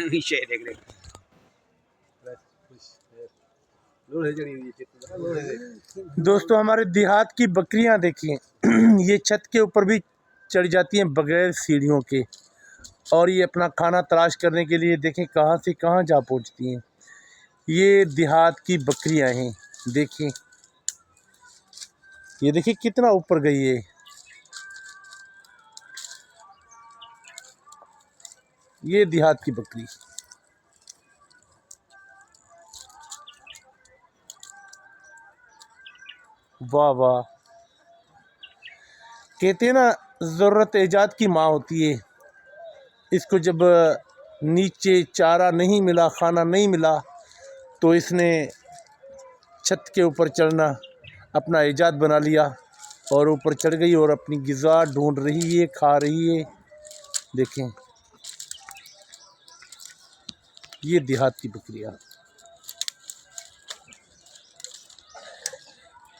नीचे देख रहे। दोस्तों हमारे देहात की बकरियां देखिए ये छत के ऊपर भी चढ़ जाती हैं बगैर सीढ़ियों के, और ये अपना खाना तलाश करने के लिए देखें कहाँ से कहाँ जा पहुंचती हैं। ये देहात की बकरियां हैं, देखिए ये देखिए कितना ऊपर गई है। ये देहात की बकरी, वाह वाह। कहते हैं ना ज़रूरत ईजाद की माँ होती है। इसको जब नीचे चारा नहीं मिला, खाना नहीं मिला, तो इसने छत के ऊपर चढ़ना अपना ईजाद बना लिया और ऊपर चढ़ गई और अपनी ग़िज़ा ढूंढ रही है, खा रही है। देखें ये देहात की बकरियाँ।